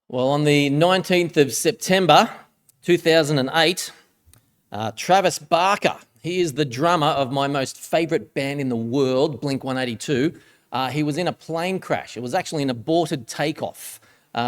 Well, on the 19th of September 2008, Travis Barker, he is the drummer of my most favourite band in the world, Blink-182. He was in a plane crash. It was actually an aborted takeoff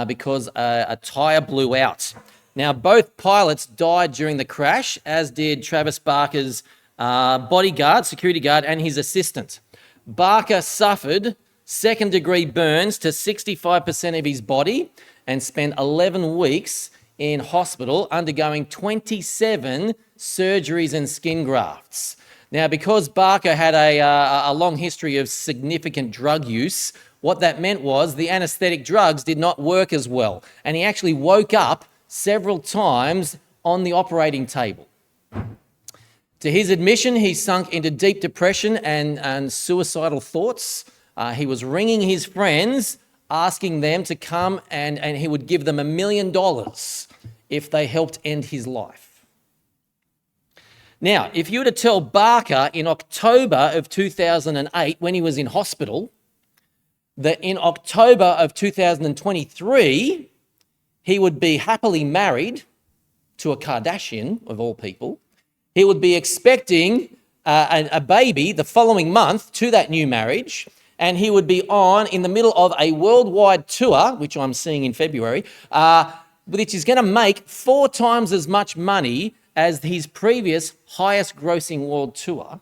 because a tyre blew out. Now, both pilots died during the crash, as did Travis Barker's bodyguard, security guard, and his assistant. Barker suffered second-degree burns to 65% of his body and spent 11 weeks in hospital undergoing 27 surgeries and skin grafts. Now, because Barker had a long history of significant drug use, what that meant was the anaesthetic drugs did not work as well, and he actually woke up several times on the operating table. To his admission, he sunk into deep depression and suicidal thoughts. He was ringing his friends, asking them to come and he would give them $1 million if they helped end his life. Now, if you were to tell Barker in October of 2008, when he was in hospital, that in October of 2023, he would be happily married to a Kardashian, of all people, he would be expecting a baby the following month to that new marriage, and he would be in the middle of a worldwide tour, which I'm seeing in February, which is going to make 4 times as much money as his previous highest grossing world tour.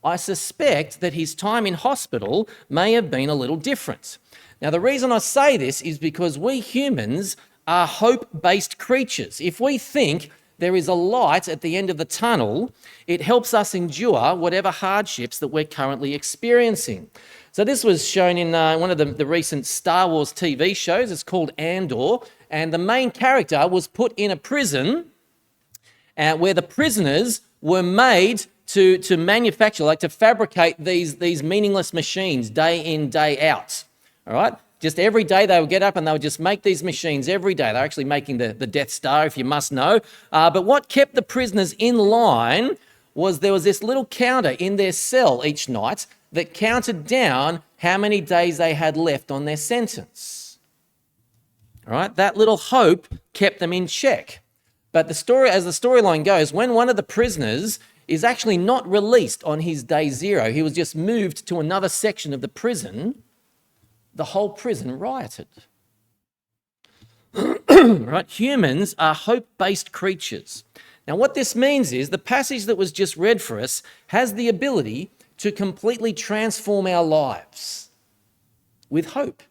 I suspect that his time in hospital may have been a little different. Now, the reason I say this is because we humans are hope-based creatures. If we think there is a light at the end of the tunnel, it helps us endure whatever hardships that we're currently experiencing. So this was shown in one of the recent Star Wars TV shows. It's called Andor, and the main character was put in a prison where the prisoners were made to manufacture, like to fabricate these meaningless machines day in, day out. All right? Just every day they would get up and they would just make these machines every day. They're actually making the Death Star, if you must know. But what kept the prisoners in line was there was this little counter in their cell each night that counted down how many days they had left on their sentence. All right, that little hope kept them in check. But as the storyline goes, when one of the prisoners is actually not released on his day 0, he was just moved to another section of the prison, the whole prison rioted. Right? Humans are hope-based creatures. Now, what this means is the passage that was just read for us has the ability to completely transform our lives with hope.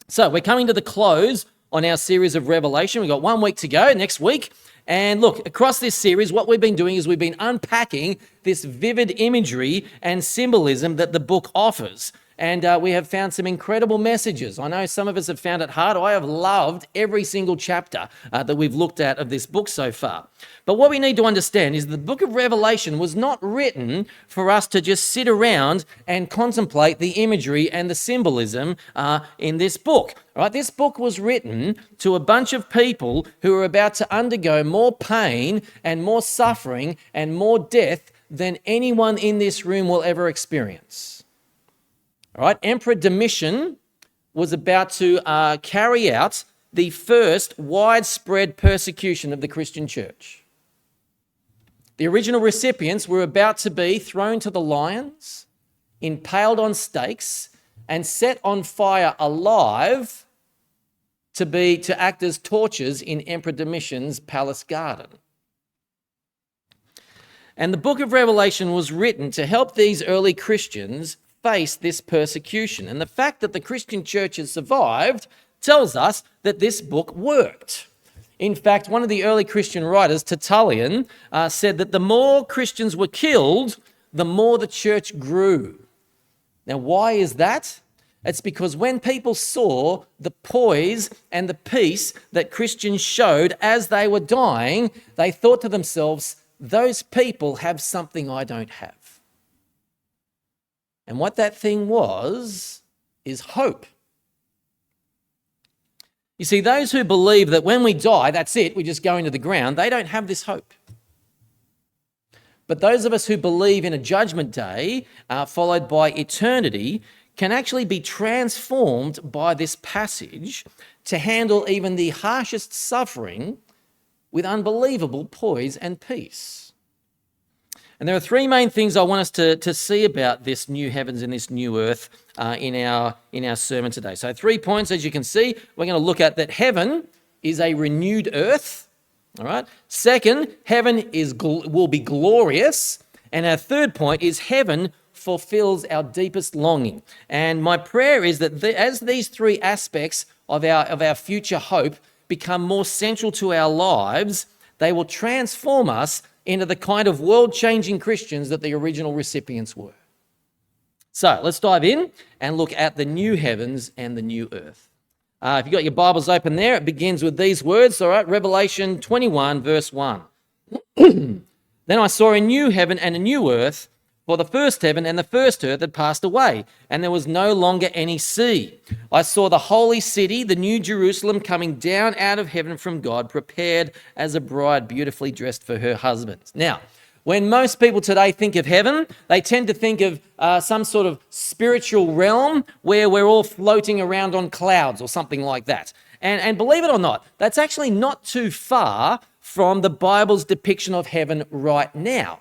So we're coming to the close on our series of Revelation. We've got 1 week to go next week. And look, across this series, what we've been doing is we've been unpacking this vivid imagery and symbolism that the book offers. And we have found some incredible messages. I know some of us have found it hard. I have loved every single chapter that we've looked at of this book so far. But what we need to understand is the book of Revelation was not written for us to just sit around and contemplate the imagery and the symbolism in this book. All right? This book was written to a bunch of people who are about to undergo more pain and more suffering and more death than anyone in this room will ever experience. All right, Emperor Domitian was about to carry out the first widespread persecution of the Christian church. The original recipients were about to be thrown to the lions, impaled on stakes, and set on fire alive to act as torches in Emperor Domitian's palace garden. And the book of Revelation was written to help these early Christians face this persecution. And the fact that the Christian church has survived tells us that this book worked. In fact, one of the early Christian writers, Tertullian, said that the more Christians were killed, the more the church grew. Now, why is that? It's because when people saw the poise and the peace that Christians showed as they were dying, they thought to themselves, those people have something I don't have. And what that thing is hope. You see, those who believe that when we die, that's it, we just go into the ground, they don't have this hope. But those of us who believe in a judgment day, followed by eternity, can actually be transformed by this passage to handle even the harshest suffering with unbelievable poise and peace. And there are three main things I want us to see about this new heavens and this new earth in our sermon today. So 3 points, as you can see. We're going to look at that heaven is a renewed earth. All right. Second, heaven will be glorious. And our third point is heaven fulfills our deepest longing. And my prayer is that as these three aspects of our future hope become more central to our lives, they will transform us into the kind of world-changing Christians that the original recipients were. So let's dive in and look at the new heavens and the new earth. If you've got your Bibles open there, it begins with these words, all right, Revelation 21, verse 1. Then I saw a new heaven and a new earth, for the first heaven and the first earth had passed away, and there was no longer any sea. I saw the holy city, the new Jerusalem, coming down out of heaven from God, prepared as a bride beautifully dressed for her husband. Now, when most people today think of heaven, they tend to think of some sort of spiritual realm where we're all floating around on clouds or something like that. And believe it or not, that's actually not too far from the Bible's depiction of heaven right now.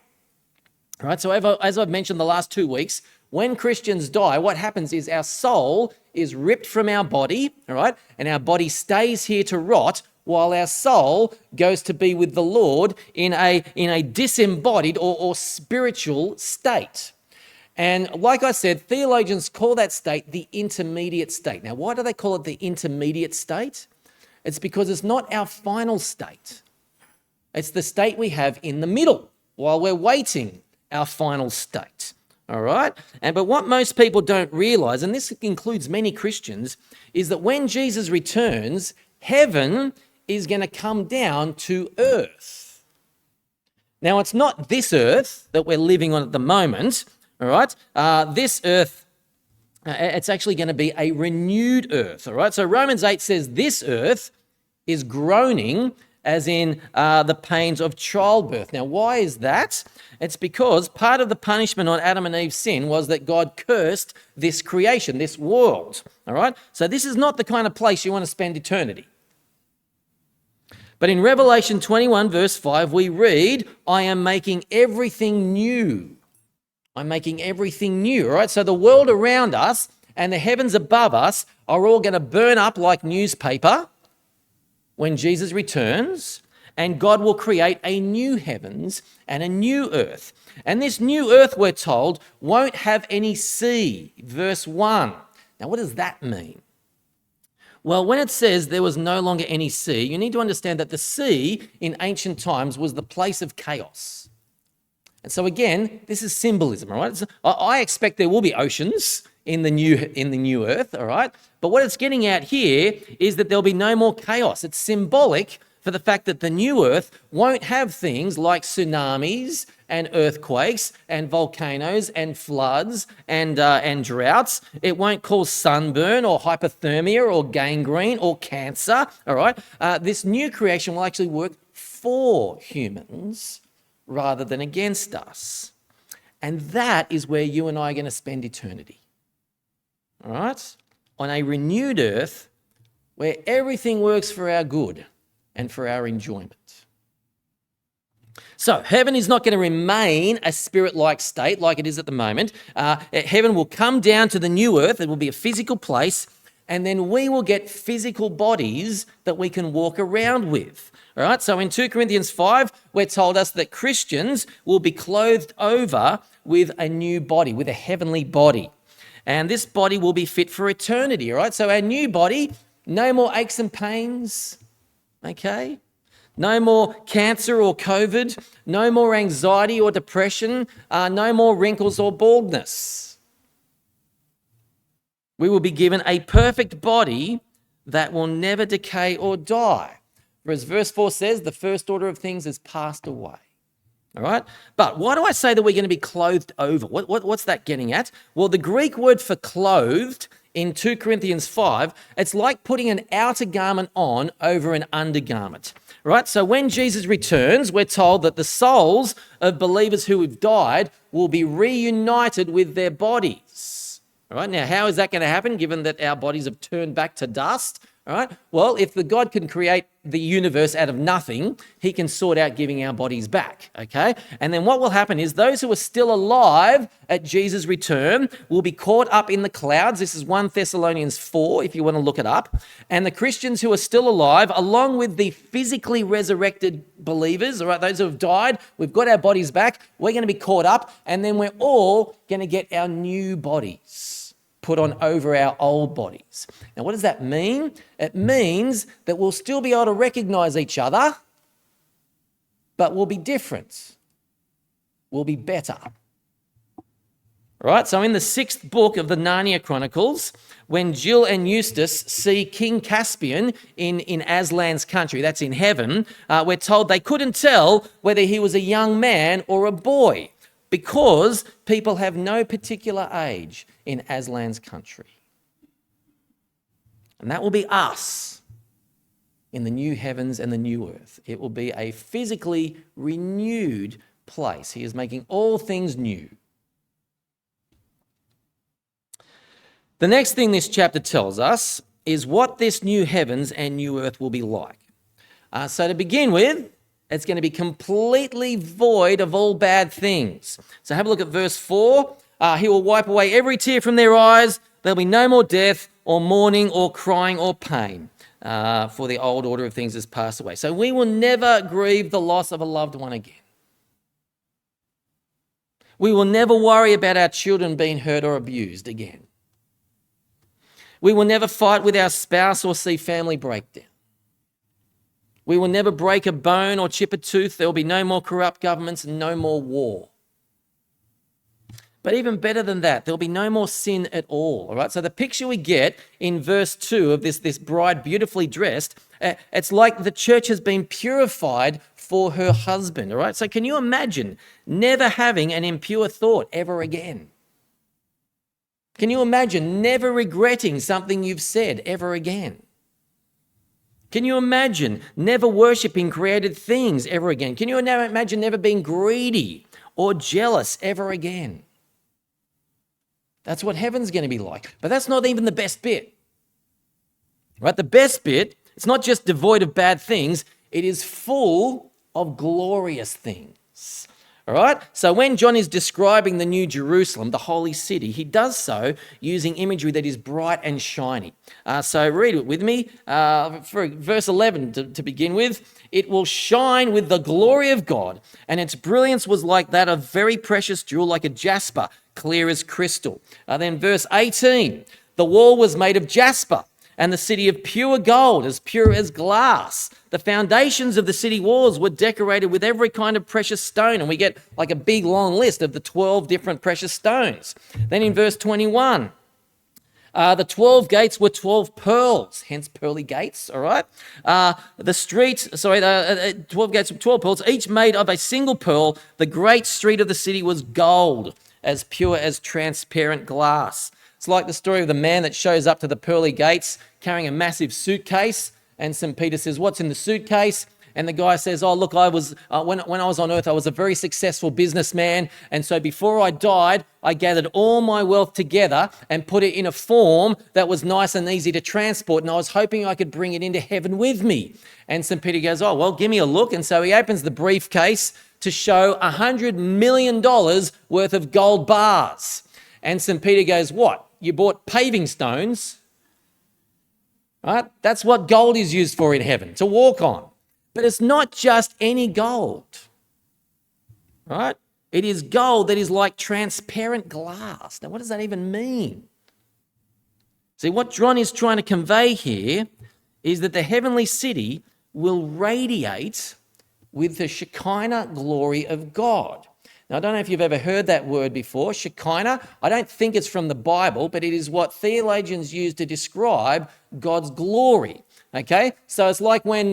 All right, so as I've mentioned the last 2 weeks, when Christians die, what happens is our soul is ripped from our body, all right, and our body stays here to rot while our soul goes to be with the Lord in a disembodied or spiritual state. And like I said, theologians call that state the intermediate state. Now, why do they call it the intermediate state? It's because it's not our final state. It's the state we have in the middle while we're waiting our final state, all right? But what most people don't realize, and this includes many Christians, is that when Jesus returns, heaven is going to come down to earth. Now, it's not this earth that we're living on at the moment, all right? This earth, it's actually going to be a renewed earth, all right? So Romans 8 says this earth is groaning as in the pains of childbirth. Now, why is that? It's because part of the punishment on Adam and Eve's sin was that God cursed this creation, this world, all right? So this is not the kind of place you want to spend eternity. But in Revelation 21, verse 5, we read, I am making everything new. I'm making everything new, all right? So the world around us and the heavens above us are all going to burn up like newspaper when Jesus returns, and God will create a new heavens and a new earth. And this new earth, we're told, won't have any sea. Verse 1. Now, what does that mean? Well, when it says there was no longer any sea, you need to understand that the sea in ancient times was the place of chaos. And so again, this is symbolism, all right? So I expect there will be oceans in the new earth, all right? But what it's getting at here is that there'll be no more chaos. It's symbolic for the fact that the new earth won't have things like tsunamis and earthquakes and volcanoes and floods and droughts. It won't cause sunburn or hypothermia or gangrene or cancer, all right? This new creation will actually work for humans rather than against us. And that is where you and I are going to spend eternity. All right? On a renewed earth where everything works for our good and for our enjoyment. So heaven is not going to remain a spirit-like state like it is at the moment. Heaven will come down to the new earth. It will be a physical place, and then we will get physical bodies that we can walk around with. All right, so in 2 Corinthians 5, we're told us that Christians will be clothed over with a new body, with a heavenly body. And this body will be fit for eternity, all right? So our new body, no more aches and pains, okay? No more cancer or COVID, no more anxiety or depression, no more wrinkles or baldness. We will be given a perfect body that will never decay or die. For as verse 4 says, the first order of things has passed away. All right? But why do I say that we're going to be clothed over? What's that getting at? Well, the Greek word for clothed in 2 Corinthians 5, it's like putting an outer garment on over an undergarment. Right? So when Jesus returns, we're told that the souls of believers who have died will be reunited with their bodies. All right, now how is that going to happen given that our bodies have turned back to dust? All right, well, if the God can create the universe out of nothing, he can sort out giving our bodies back, okay? And then what will happen is those who are still alive at Jesus' return will be caught up in the clouds. This is 1 Thessalonians 4, if you want to look it up. And the Christians who are still alive, along with the physically resurrected believers, all right, those who have died, we've got our bodies back, we're going to be caught up, and then we're all going to get our new bodies put on over our old bodies. Now, what does that mean? It means that we'll still be able to recognize each other, but we'll be different. We'll be better. All right, so in the 6th book of the Narnia Chronicles, when Jill and Eustace see King Caspian in Aslan's country, that's in heaven, we're told they couldn't tell whether he was a young man or a boy, because people have no particular age in Aslan's country. And that will be us in the new heavens and the new earth. It will be a physically renewed place. He is making all things new. The next thing this chapter tells us is what this new heavens and new earth will be like. So to begin with, it's going to be completely void of all bad things. So have a look at verse 4. He will wipe away every tear from their eyes. There'll be no more death or mourning or crying or pain, for the old order of things has passed away. So we will never grieve the loss of a loved one again. We will never worry about our children being hurt or abused again. We will never fight with our spouse or see family breakdown. We will never break a bone or chip a tooth. There will be no more corrupt governments and no more war. But even better than that, there'll be no more sin at all right? So the picture we get in verse 2 of this bride beautifully dressed, it's like the church has been purified for her husband, all right? So can you imagine never having an impure thought ever again? Can you imagine never regretting something you've said ever again? Can you imagine never worshipping created things ever again? Can you imagine never being greedy or jealous ever again? That's what heaven's going to be like. But that's not even the best bit. Right? The best bit, it's not just devoid of bad things, it is full of glorious things. All right? So when John is describing the new Jerusalem, the holy city, he does so using imagery that is bright and shiny. So read it with me. For verse 11 to begin with, it will shine with the glory of God, and its brilliance was like that of very precious jewel, like a jasper, clear as crystal. Then verse 18, the wall was made of jasper, and the city of pure gold, as pure as glass. The foundations of the city walls were decorated with every kind of precious stone, and we get like a big long list of the 12 different precious stones. Then in verse 21, the 12 gates were 12 pearls, hence pearly gates, all right? The 12 gates were 12 pearls, each made of a single pearl. The great street of the city was gold, as pure as transparent glass. It's like the story of the man that shows up to the pearly gates carrying a massive suitcase, and St. Peter says, "What's in the suitcase?" And the guy says, "Oh, look, I was when I was on earth, I was a very successful businessman, and so before I died, I gathered all my wealth together and put it in a form that was nice and easy to transport, and I was hoping I could bring it into heaven with me." And St. Peter goes, "Oh, well, give me a look." And so he opens the briefcase to show $100 million worth of gold bars. And St. Peter goes, "What? You bought paving stones?" Right? That's what gold is used for in heaven, to walk on. But it's not just any gold. Right? It is gold that is like transparent glass. Now, what does that even mean? See, what John is trying to convey here is that the heavenly city will radiate with the Shekinah glory of God. Now, I don't know if you've ever heard that word before, Shekinah. I don't think it's from the Bible, but it is what theologians use to describe God's glory. Okay, so it's like when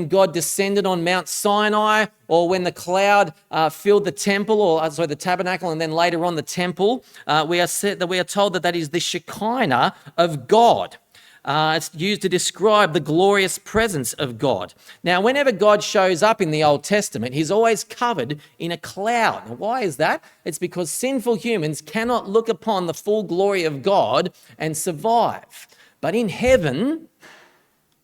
God descended on Mount Sinai, or when the cloud filled the temple, the tabernacle, and then later on the temple. We are told that is the Shekinah of God. It's used to describe the glorious presence of God. Now, whenever God shows up in the Old Testament, he's always covered in a cloud. Now, why is that? It's because sinful humans cannot look upon the full glory of God and survive. But in heaven,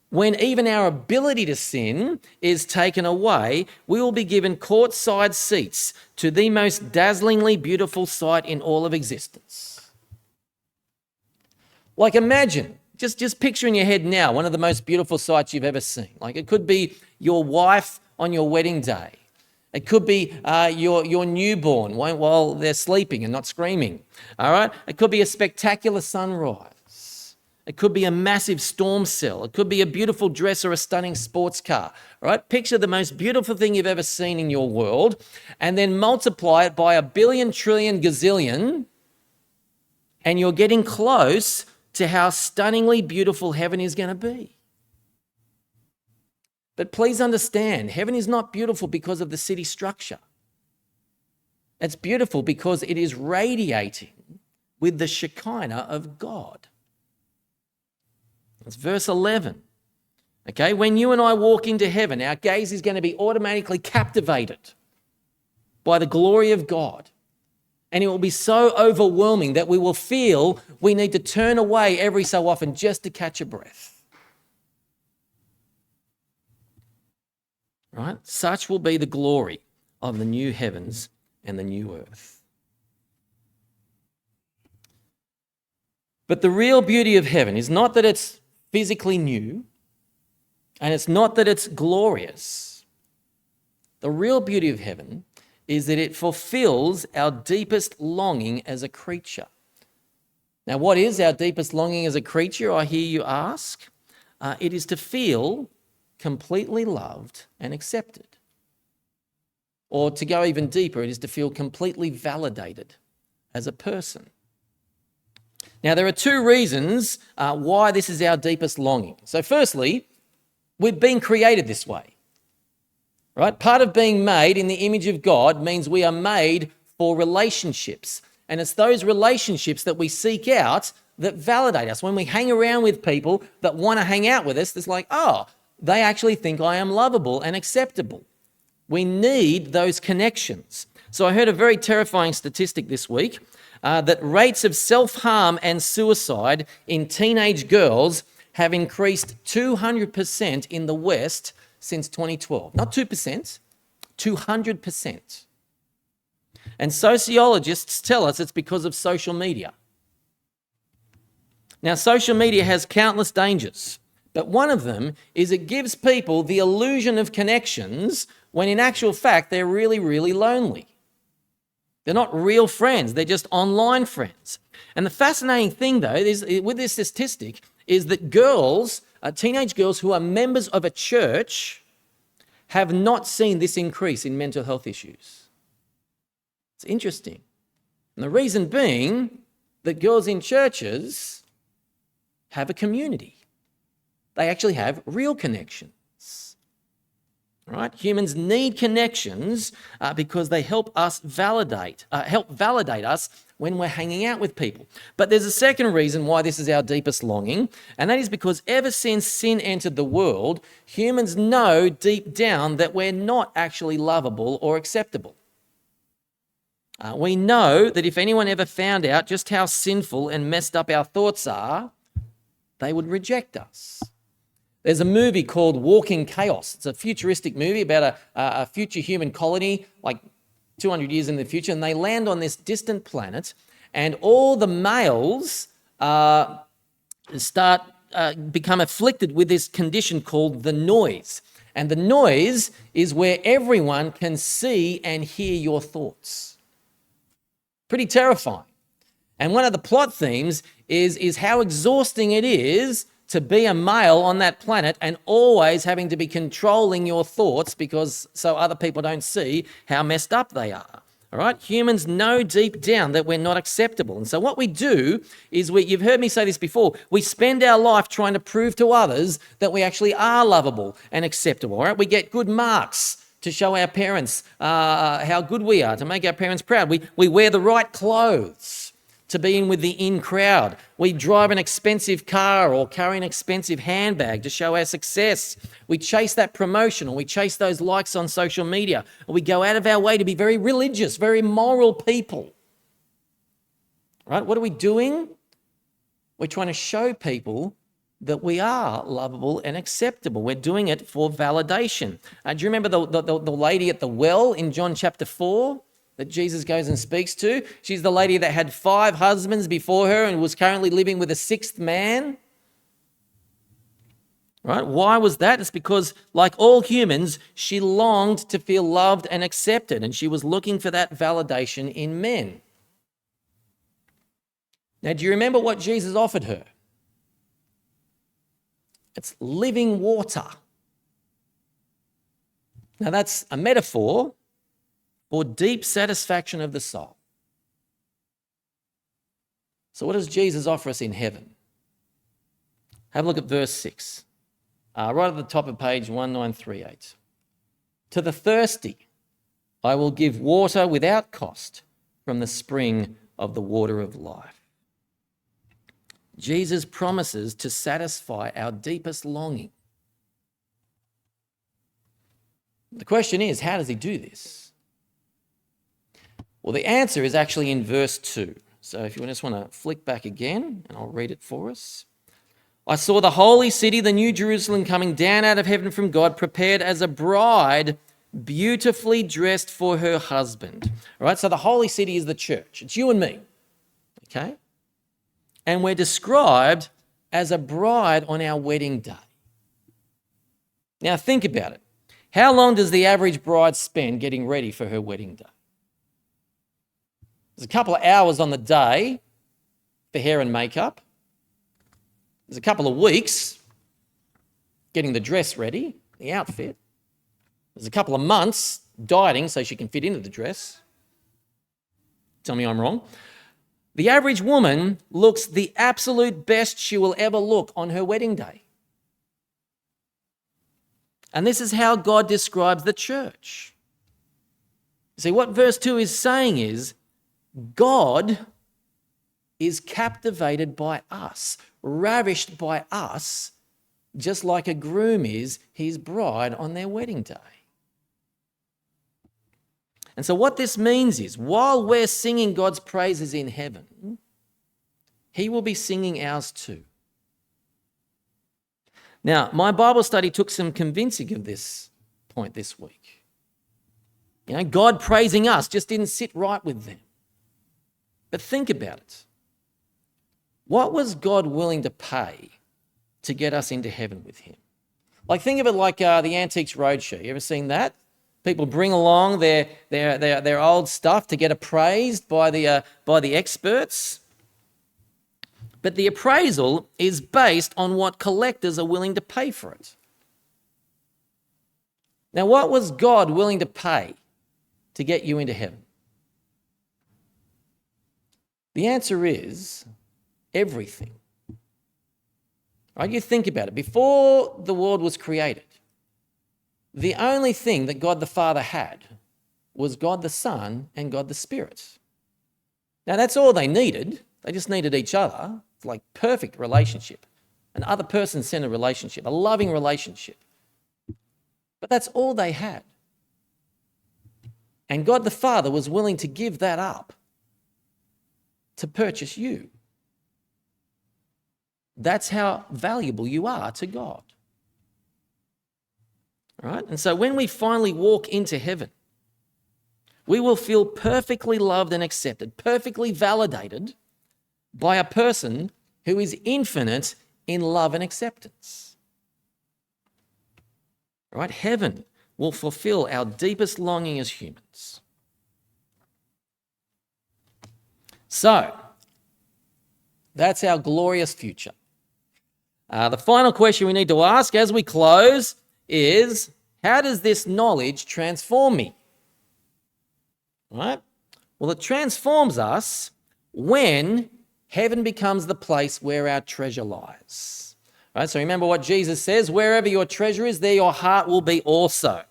when even our ability to sin is taken away, we will be given courtside seats to the most dazzlingly beautiful sight in all of existence. Like, imagine, just picture in your head now one of the most beautiful sights you've ever seen. Like, it could be your wife on your wedding day. It could be your newborn while they're sleeping and not screaming. All right? It could be a spectacular sunrise. It could be a massive storm cell. It could be a beautiful dress or a stunning sports car. All right? Picture the most beautiful thing you've ever seen in your world and then multiply it by a billion, trillion, gazillion, and you're getting close to how stunningly beautiful heaven is going to be. But please understand, heaven is not beautiful because of the city structure. It's beautiful because it is radiating with the Shekinah of God. That's verse 11. Okay, when you and I walk into heaven, our gaze is going to be automatically captivated by the glory of God. And it will be so overwhelming that we will feel we need to turn away every so often just to catch a breath. Right? Such will be the glory of the new heavens and the new earth. But the real beauty of heaven is not that it's physically new, and it's not that it's glorious. The real beauty of heaven is that it fulfills our deepest longing as a creature. Now, what is our deepest longing as a creature, I hear you ask? It is to feel completely loved and accepted. Or to go even deeper, it is to feel completely validated as a person. Now, there are two reasons why this is our deepest longing. So firstly, we've been created this way, right? Part of being made in the image of God means we are made for relationships. And it's those relationships that we seek out that validate us. When we hang around with people that want to hang out with us, it's like, oh, they actually think I am lovable and acceptable. We need those connections. So I heard a very terrifying statistic this week. That rates of self-harm and suicide in teenage girls have increased 200% in the West since 2012. Not 2%, 200%. And sociologists tell us it's because of social media. Now, social media has countless dangers, but one of them is it gives people the illusion of connections when in actual fact they're really, really lonely. They're not real friends. They're just online friends. And the fascinating thing, though, is with this statistic is that girls, teenage girls who are members of a church have not seen this increase in mental health issues. It's interesting. And the reason being that girls in churches have a community. They actually have real connections. Right? Humans need connections because they help validate us when we're hanging out with people. But there's a second reason why this is our deepest longing, and that is because ever since sin entered the world, humans know deep down that we're not actually lovable or acceptable. We know that if anyone ever found out just how sinful and messed up our thoughts are, they would reject us. There's a movie called Walking Chaos. It's a futuristic movie about a future human colony, like 200 years in the future, and they land on this distant planet, and all the males become afflicted with this condition called the noise. And the noise is where everyone can see and hear your thoughts. Pretty terrifying. And one of the plot themes is how exhausting it is to be a male on that planet and always having to be controlling your thoughts so other people don't see how messed up they are. All right? Humans know deep down that we're not acceptable. And so what we do is you've heard me say this before, we spend our life trying to prove to others that we actually are lovable and acceptable. All right? We get good marks to show our parents how good we are, to make our parents proud. We wear the right clothes to be in with the in crowd. We drive an expensive car or carry an expensive handbag to show our success. We chase that promotion, or we chase those likes on social media, or we go out of our way to be very religious, very moral people. Right? What are we doing? We're trying to show people that we are lovable and acceptable. We're doing it for validation. Do you remember the lady at the well in John chapter 4 that Jesus goes and speaks to? She's the lady that had 5 husbands before her and was currently living with a 6th man. Right? Why was that? It's because, like all humans, she longed to feel loved and accepted, and she was looking for that validation in men. Now, do you remember what Jesus offered her? It's living water. Now, that's a metaphor for deep satisfaction of the soul. So what does Jesus offer us in heaven? Have a look at verse 6. Right at the top of page 1938. To the thirsty, I will give water without cost from the spring of the water of life. Jesus promises to satisfy our deepest longing. The question is, how does he do this? Well, the answer is actually in verse 2. So if you just want to flick back again, and I'll read it for us. I saw the holy city, the new Jerusalem, coming down out of heaven from God, prepared as a bride, beautifully dressed for her husband. All right, so the holy city is the church. It's you and me, okay? And we're described as a bride on our wedding day. Now think about it. How long does the average bride spend getting ready for her wedding day? There's a couple of hours on the day for hair and makeup. There's a couple of weeks getting the dress ready, the outfit. There's a couple of months dieting so she can fit into the dress. Tell me I'm wrong. The average woman looks the absolute best she will ever look on her wedding day. And this is how God describes the church. See, what verse 2 is saying is, God is captivated by us, ravished by us, just like a groom is his bride on their wedding day. And so what this means is, while we're singing God's praises in heaven, he will be singing ours too. Now, my Bible study took some convincing of this point this week. You know, God praising us just didn't sit right with them. But think about it. What was God willing to pay to get us into heaven with him? Like, think of it like the Antiques Roadshow. You ever seen that? People bring along their old stuff to get appraised by the experts. But the appraisal is based on what collectors are willing to pay for it. Now, what was God willing to pay to get you into heaven? The answer is everything. Right? You think about it. Before the world was created, the only thing that God the Father had was God the Son and God the Spirit. Now, that's all they needed. They just needed each other. It's like perfect relationship, an other person-centered relationship, a loving relationship. But that's all they had. And God the Father was willing to give that up to purchase you. That's how valuable you are to God. Right? And so when we finally walk into heaven, we will feel perfectly loved and accepted, perfectly validated by a person who is infinite in love and acceptance. Right? Heaven will fulfill our deepest longing as humans. So, that's our glorious future. The final question we need to ask as we close is, how does this knowledge transform me? Right? Well, it transforms us when heaven becomes the place where our treasure lies. Right? So remember what Jesus says, wherever your treasure is, there your heart will be also.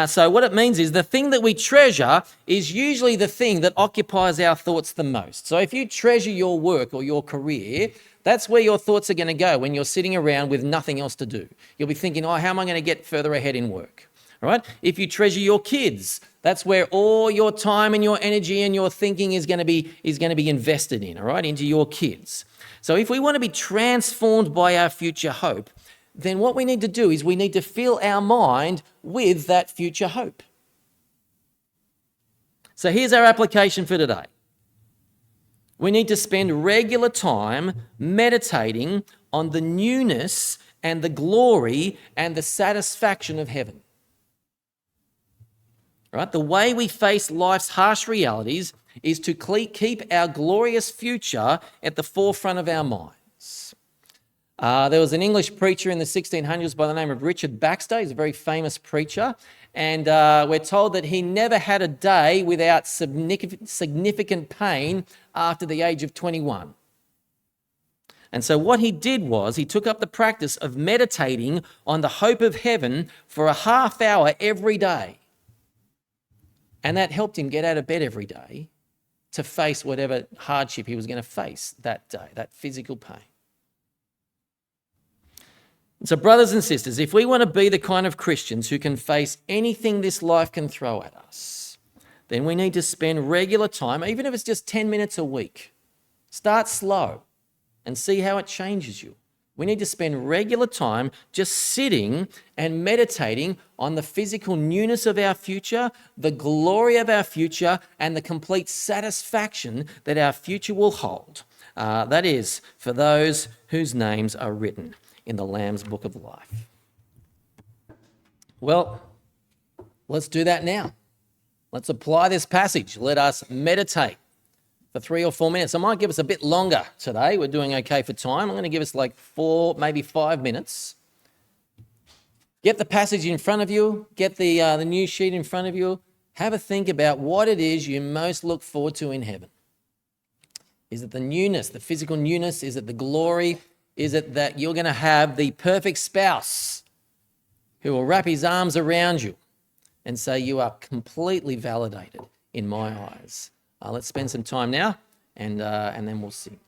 So what it means is the thing that we treasure is usually the thing that occupies our thoughts the most. So if you treasure your work or your career, that's where your thoughts are going to go when you're sitting around with nothing else to do. You'll be thinking, oh, how am I going to get further ahead in work? All right? If you treasure your kids, that's where all your time and your energy and your thinking is going to be invested in, all right, into your kids. So if we want to be transformed by our future hope, then what we need to do is we need to fill our mind with that future hope. So here's our application for today. We need to spend regular time meditating on the newness and the glory and the satisfaction of heaven. Right? The way we face life's harsh realities is to keep our glorious future at the forefront of our minds. There was an English preacher in the 1600s by the name of Richard Baxter. He's a very famous preacher. And we're told that he never had a day without significant pain after the age of 21. And so what he did was he took up the practice of meditating on the hope of heaven for a half hour every day. And that helped him get out of bed every day to face whatever hardship he was going to face that day, that physical pain. So brothers and sisters, if we want to be the kind of Christians who can face anything this life can throw at us, then we need to spend regular time, even if it's just 10 minutes a week. Start slow and see how it changes you. We need to spend regular time just sitting and meditating on the physical newness of our future, the glory of our future, and the complete satisfaction that our future will hold. That is, for those whose names are written in the Lamb's Book of Life. Well, let's do that now. Let's apply this passage. Let us meditate for 3 or 4 minutes. I might give us a bit longer today. We're doing okay for time. I'm going to give us like 4, maybe 5 minutes. Get the passage in front of you. Get the news sheet in front of you. Have a think about what it is you most look forward to in heaven. Is it the newness, the physical newness? Is it the glory? Is it that you're going to have the perfect spouse who will wrap his arms around you and say, you are completely validated in my eyes? Let's spend some time now and then we'll sing.